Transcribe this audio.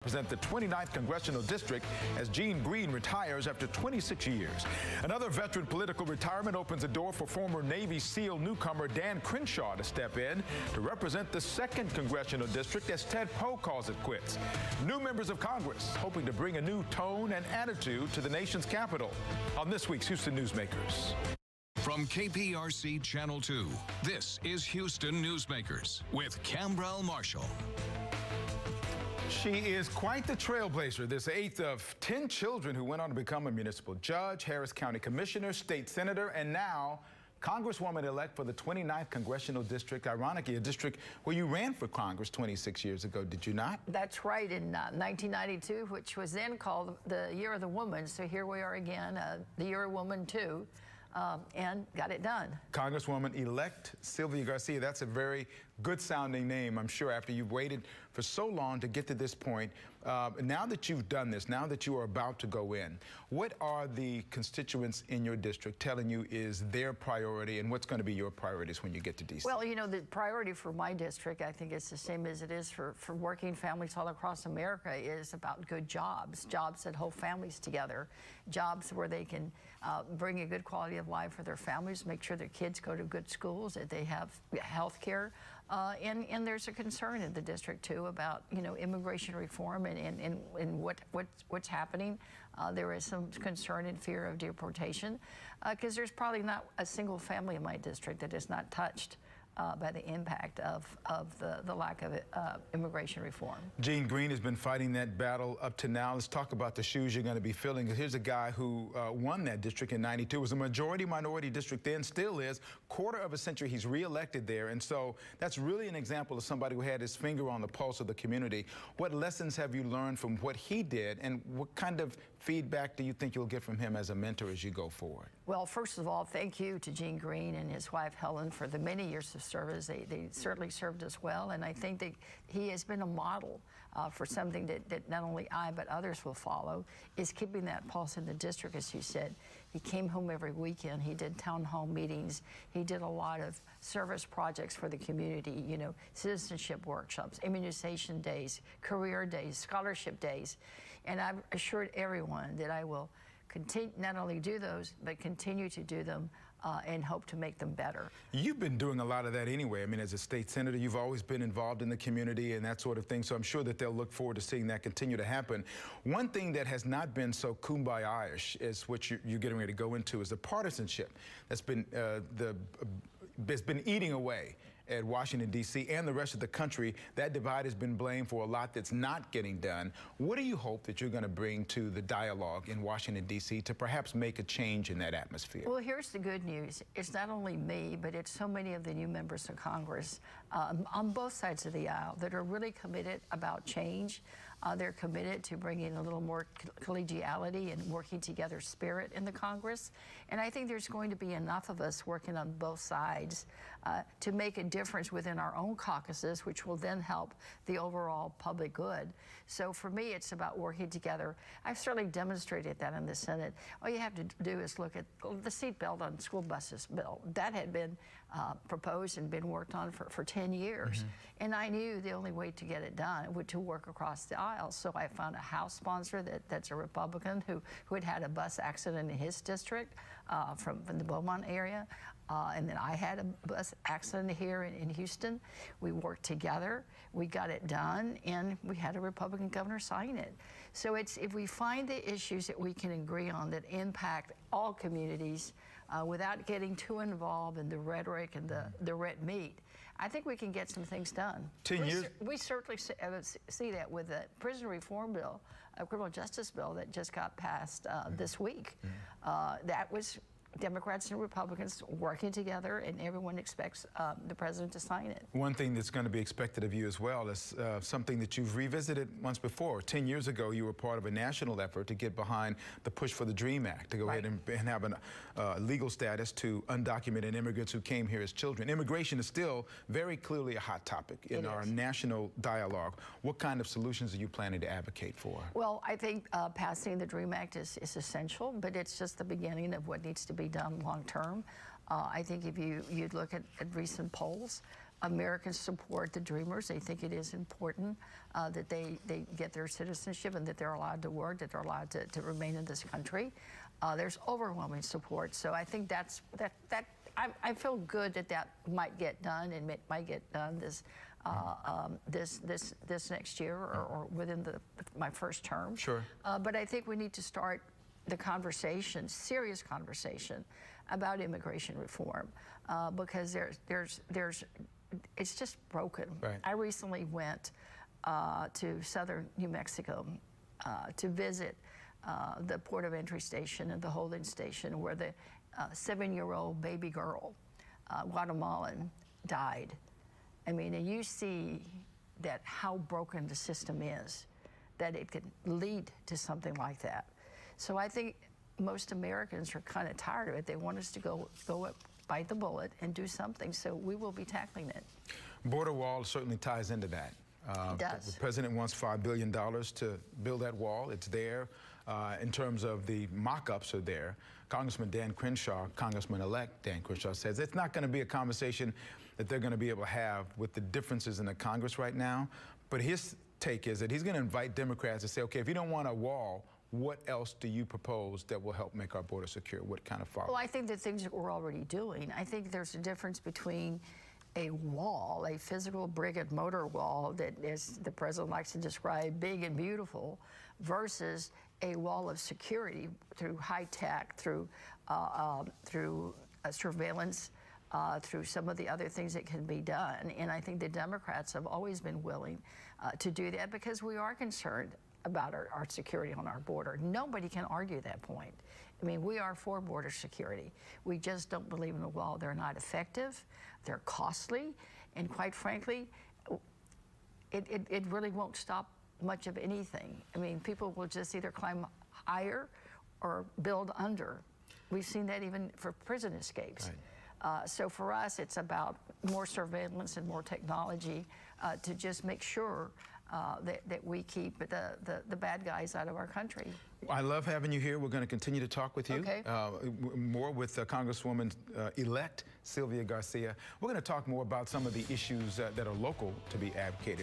represent the 29th Congressional District as Gene Green retires after 26 years. Another veteran political retirement opens the door for former Navy SEAL newcomer Dan Crenshaw to step in to represent the 2nd Congressional District as Ted Poe calls it quits. New members of Congress hoping to bring a new tone and attitude to the nation's capital. On this week's Houston Newsmakers. From KPRC Channel 2, this is Houston Newsmakers with Cambrell Marshall. She is quite the trailblazer, this 8th of 10 children who went on to become a municipal judge, Harris County Commissioner, state senator, and now Congresswoman-elect for the 29th Congressional District, ironically a district where you ran for Congress 26 years ago, did you not? That's right, in 1992, which was then called the Year of the Woman. So here we are again, the Year of Woman 2. And got it done. Congresswoman-elect Sylvia Garcia, that's a very good-sounding name, I'm sure, after you've waited for so long to get to this point. Now that you've done this, now that you are about to go in, what are the constituents in your district telling you is their priority, and what's going to be your priorities when you get to D.C.? Well, you know, the priority for my district, I think it's the same as it is for working families all across America, is about good jobs, jobs that hold families together, jobs where they can bring a good quality of life for their families, make sure their kids go to good schools, that they have health care. And there's a concern in the district, too, about, you know, immigration reform and what's happening. There is some concern and fear of deportation because there's probably not a single family in my district that is not touched by the impact of the lack of immigration reform. Gene Green has been fighting that battle up to now. Let's talk about the shoes you're going to be filling. Here's a guy who won that district in '92. It was a majority-minority district then, still is. Quarter of a century, he's reelected there. And so that's really an example of somebody who had his finger on the pulse of the community. What lessons have you learned from what he did, and what kind of feedback do you think you'll get from him as a mentor as you go forward? Well, first of all, thank you to Gene Green and his wife Helen for the many years of service. They certainly served us well, and I think that he has been a model for something that not only I but others will follow, is keeping that pulse in the district, as you said. He came home every weekend. He did town hall meetings. He did a lot of service projects for the community, you know, citizenship workshops, immunization days, career days, scholarship days. And I've assured everyone that I will continue, not only do those, but continue to do them and hope to make them better. You've been doing a lot of that anyway. I mean, as a state senator, you've always been involved in the community and that sort of thing, so I'm sure that they'll look forward to seeing that continue to happen. One thing that has not been so kumbaya-ish is what you're getting ready to go into, is the partisanship that's been eating away at Washington, D.C. and the rest of the country. That divide has been blamed for a lot that's not getting done. What do you hope that you're going to bring to the dialogue in Washington, D.C. to perhaps make a change in that atmosphere? Well, here's the good news. It's not only me, but it's so many of the new members of Congress on both sides of the aisle that are really committed about change. They're committed to bringing a little more collegiality and working together spirit in the Congress. And I think there's going to be enough of us working on both sides to make a difference within our own caucuses, which will then help the overall public good. So for me, it's about working together. I've certainly demonstrated that in the Senate. All you have to do is look at the seatbelt on school buses bill. That had been proposed and been worked on for 10 years. Mm-hmm. And I knew the only way to get it done would to work across the aisle. So I found a House sponsor that's a Republican who had had a bus accident in his district from the Beaumont area. And then I had a bus accident here in Houston. We worked together, we got it done, and we had a Republican governor sign it. So it's, if we find the issues that we can agree on that impact all communities without getting too involved in the rhetoric and the red meat, I think we can get some things done. 10 years? We certainly see that with the prison reform bill, a criminal justice bill that just got passed this week. That was Democrats and Republicans working together, and everyone expects the president to sign it. One thing that's going to be expected of you as well is something that you've revisited once before. 10 years ago, you were part of a national effort to get behind the push for the DREAM Act, to go ahead and have a legal status to undocumented immigrants who came here as children. Immigration is still very clearly a hot topic in our national dialogue. What kind of solutions are you planning to advocate for? Well, I think passing the DREAM Act is essential, but it's just the beginning of what needs to be done long term. I think if you'd look at recent polls, Americans support the Dreamers. They think it is important that they get their citizenship and that they're allowed to work, that they're allowed to remain in this country. There's overwhelming support. So I think I feel good that might get done, and it might get done this next year or within my first term. Sure. But I think we need to start the conversation, serious conversation, about immigration reform, because it's just broken. Right. I recently went to southern New Mexico to visit the port of entry station and the holding station where the 7-year-old baby girl, Guatemalan, died. I mean, and you see that how broken the system is, that it could lead to something like that. So I think most Americans are kind of tired of it. They want us to go up, bite the bullet, and do something. So we will be tackling it. Border wall certainly ties into that. It does. The president wants $5 billion to build that wall. It's there. In terms of the mock-ups are there. Congressman Dan Crenshaw, Congressman-elect Dan Crenshaw, says it's not going to be a conversation that they're going to be able to have with the differences in the Congress right now. But his take is that he's going to invite Democrats to say, okay, if you don't want a wall, what else do you propose that will help make our border secure? What kind of follow? Well, I think the things that we're already doing. I think there's a difference between a wall, a physical brick and mortar wall that, as the president likes to describe, big and beautiful, versus a wall of security through high tech, through surveillance, through some of the other things that can be done. And I think the Democrats have always been willing to do that because we are concerned about our security on our border. Nobody can argue that point. I mean, we are for border security. We just don't believe in the wall. They're not effective, they're costly, and quite frankly, it really won't stop much of anything. I mean, people will just either climb higher or build under. We've seen that even for prison escapes. Right. So for us, it's about more surveillance and more technology to just make sure that we keep the bad guys out of our country. I love having you here. We're going to continue to talk with you. Okay. More with Congresswoman-elect Sylvia Garcia. We're going to talk more about some of the issues that are local to be advocated.